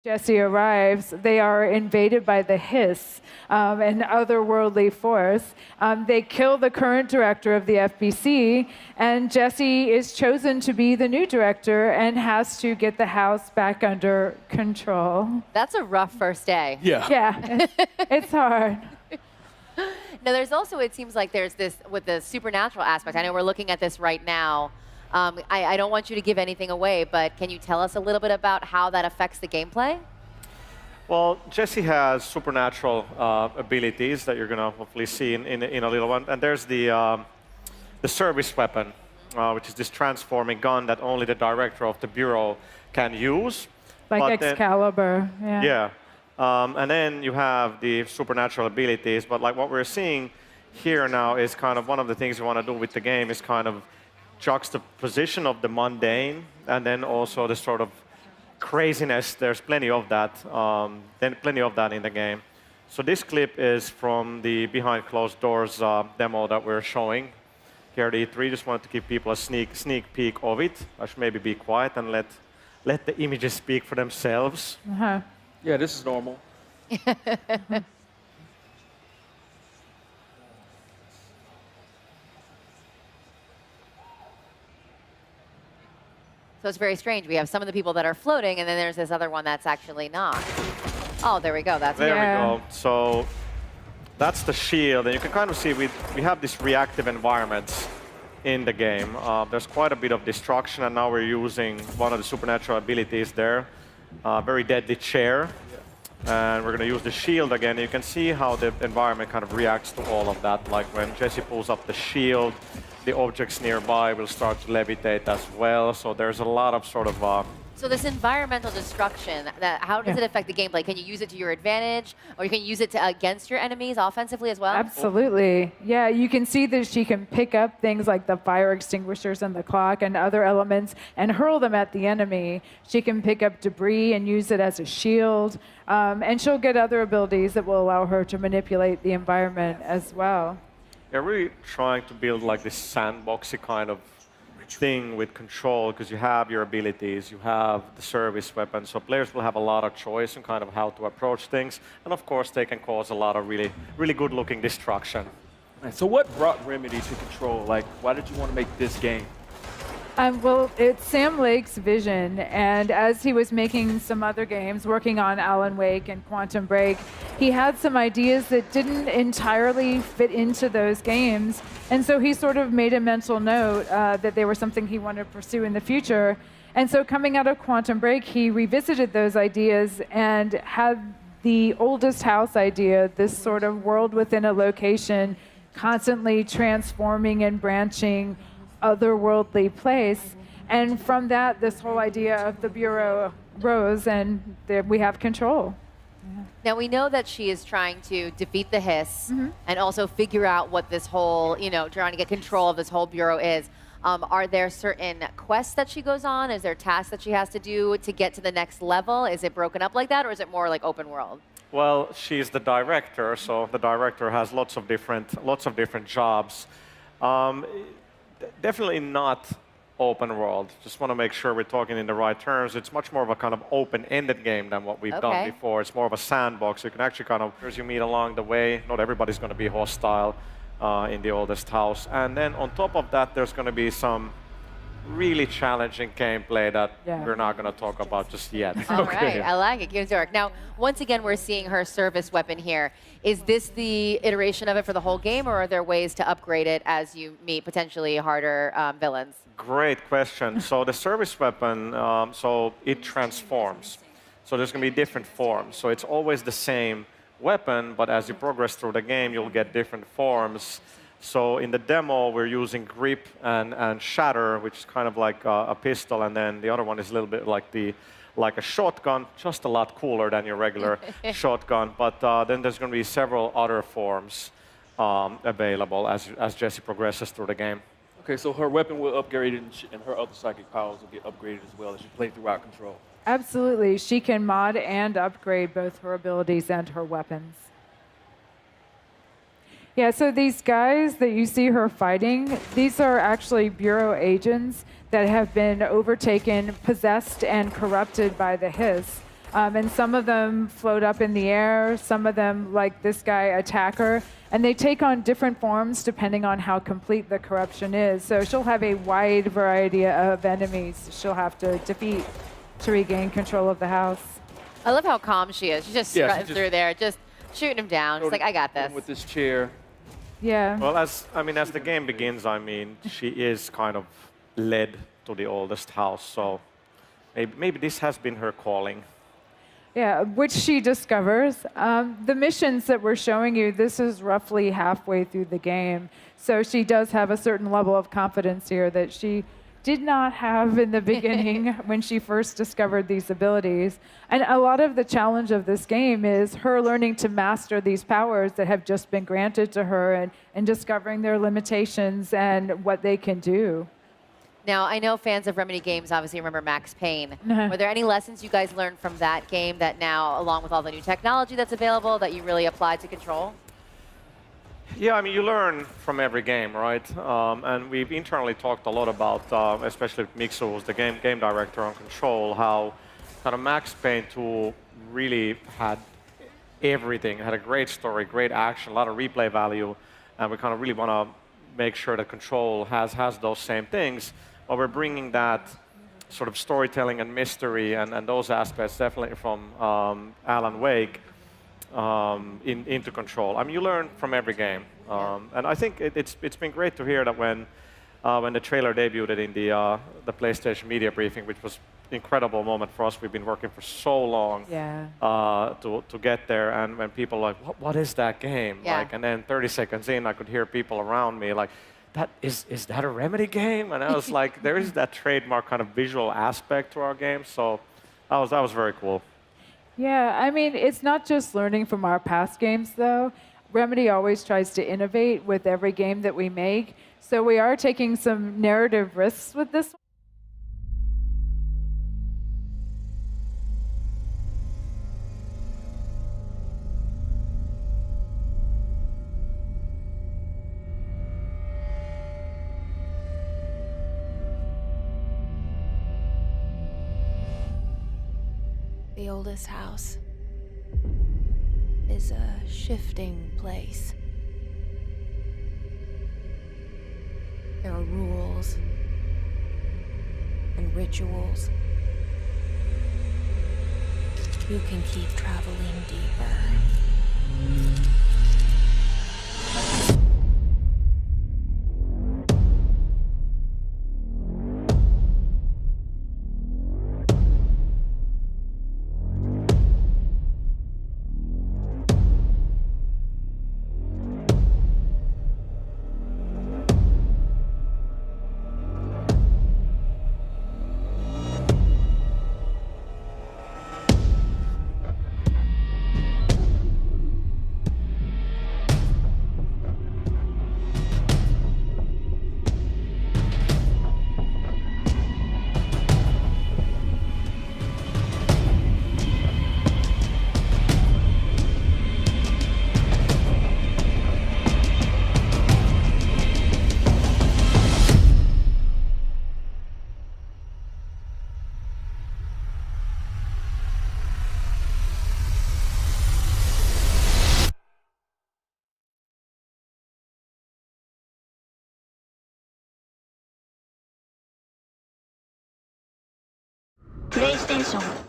Jesse arrives, they are invaded by the Hiss, an otherworldly force. They kill the current director of the FBC, and Jesse is chosen to be the new director and has to get the house back under control. That's a rough first day. Yeah. Yeah, it's hard. Now, there's also, it seems like there's this, with the supernatural aspect, I know we're looking at this right now. I don't want you to give anything away, but can you tell us a little bit about how that affects the gameplay? Well, Jesse has supernatural abilities that you're going to hopefully see in a little one. And there's the service weapon, which is this transforming gun that only the director of the Bureau can use. Like Excalibur, yeah. Yeah. And then you have the supernatural abilities. But like what we're seeing here now is kind of one of the things we want to do with the game is kind of juxtaposition of the mundane and then also the sort of craziness. There's plenty of that, in the game. So this clip is from the behind closed doors demo that we're showing here at E3. Just wanted to give people a sneak peek of it. I should maybe be quiet and let the images speak for themselves. Uh-huh. Yeah, this is normal. So it's very strange. We have some of the people that are floating, and then there's this other one that's actually not. Oh, there we go. That's There we go. So that's the shield, and you can kind of see we have these reactive environments in the game. There's quite a bit of destruction, and now we're using one of the supernatural abilities there, very deadly chair. And we're going to use the shield again. You can see how the environment kind of reacts to all of that. Like when Jesse pulls up the shield, the objects nearby will start to levitate as well. So there's a lot of sort of... So this environmental destruction, how does it affect the gameplay? Can you use it to your advantage, or you can use it against your enemies offensively as well? Absolutely. Yeah, you can see that she can pick up things like the fire extinguishers and the clock and other elements and hurl them at the enemy. She can pick up debris and use it as a shield. And she'll get other abilities that will allow her to manipulate the environment as well. You're really trying to build like this sandboxy kind of thing with control, because you have your abilities, you have the service weapon, so players will have a lot of choice in kind of how to approach things, and of course they can cause a lot of really good looking destruction. Right, so what brought Remedy to Control? Like, why did you want to make this game? Well, it's Sam Lake's vision, and as he was making some other games, working on Alan Wake and Quantum Break, he had some ideas that didn't entirely fit into those games, and so he sort of made a mental note that they were something he wanted to pursue in the future. And so coming out of Quantum Break, he revisited those ideas and had the oldest house idea, this sort of world within a location, constantly transforming and branching, otherworldly place. And from that, this whole idea of the Bureau rose, and there we have control. Yeah. Now, we know that she is trying to defeat the Hiss and also figure out what this whole, trying to get control of this whole Bureau is. Are there certain quests that she goes on? Is there tasks that she has to do to get to the next level? Is it broken up like that, or is it more like open world? Well, she's the director, so the director has lots of different jobs. Definitely not open world. Just want to make sure we're talking in the right terms. It's much more of a kind of open-ended game than what we've done before. It's more of a sandbox. You can actually kind of, as you meet along the way, not everybody's going to be hostile in the oldest house. And then on top of that, there's going to be some really challenging gameplay that we're not going to talk about just yet. All right, I like it. Gives work. Now, once again, we're seeing her service weapon here. Is this the iteration of it for the whole game, or are there ways to upgrade it as you meet potentially harder villains? Great question. So the service weapon, so it transforms. So there's going to be different forms. So it's always the same weapon, but as you progress through the game, you'll get different forms. So in the demo, we're using grip and shatter, which is kind of like a pistol, and then the other one is a little bit like a shotgun, just a lot cooler than your regular shotgun. But then there's going to be several other forms available as Jesse progresses through the game. Okay, so her weapon will upgrade, and her other psychic powers will get upgraded as well as you play throughout Control. Absolutely. She can mod and upgrade both her abilities and her weapons. Yeah, so these guys that you see her fighting, these are actually Bureau agents that have been overtaken, possessed, and corrupted by the Hiss. And some of them float up in the air, some of them, like this guy, attack her, and they take on different forms depending on how complete the corruption is. So she'll have a wide variety of enemies she'll have to defeat to regain control of the house. I love how calm she is. She's just Yeah, strutting through there, just shooting him down. She's like, I got this. With this chair. Yeah. Well, as the game begins, she is kind of led to the oldest house, so maybe this has been her calling. Yeah, which she discovers. The missions that we're showing you, this is roughly halfway through the game. So she does have a certain level of confidence here that she did not have in the beginning when she first discovered these abilities. And a lot of the challenge of this game is her learning to master these powers that have just been granted to her and discovering their limitations and what they can do. Now, I know fans of Remedy games obviously remember Max Payne. Were there any lessons you guys learned from that game that now, along with all the new technology that's available, that you really applied to Control? Yeah, you learn from every game, right? And we've internally talked a lot about, especially with Mixu, who's the game director on Control, how kind of Max Payne 2 really had everything. It had a great story, great action, a lot of replay value, and we kind of really want to make sure that Control has those same things, but we're bringing that sort of storytelling and mystery and those aspects definitely from Alan Wake into Control. You learn from every game, and I think it's been great to hear that when the trailer debuted in the PlayStation media briefing, which was an incredible moment for us. We've been working for so long to get there, and when people are like, what is that game? Yeah. Like, and then 30 seconds in, I could hear people around me like, is that a Remedy game? And I was like, there is that trademark kind of visual aspect to our game, so that was very cool. Yeah, it's not just learning from our past games, though. Remedy always tries to innovate with every game that we make, so we are taking some narrative risks with this one. The oldest house is a shifting place. There are rules and rituals. You can keep traveling deeper. PlayStation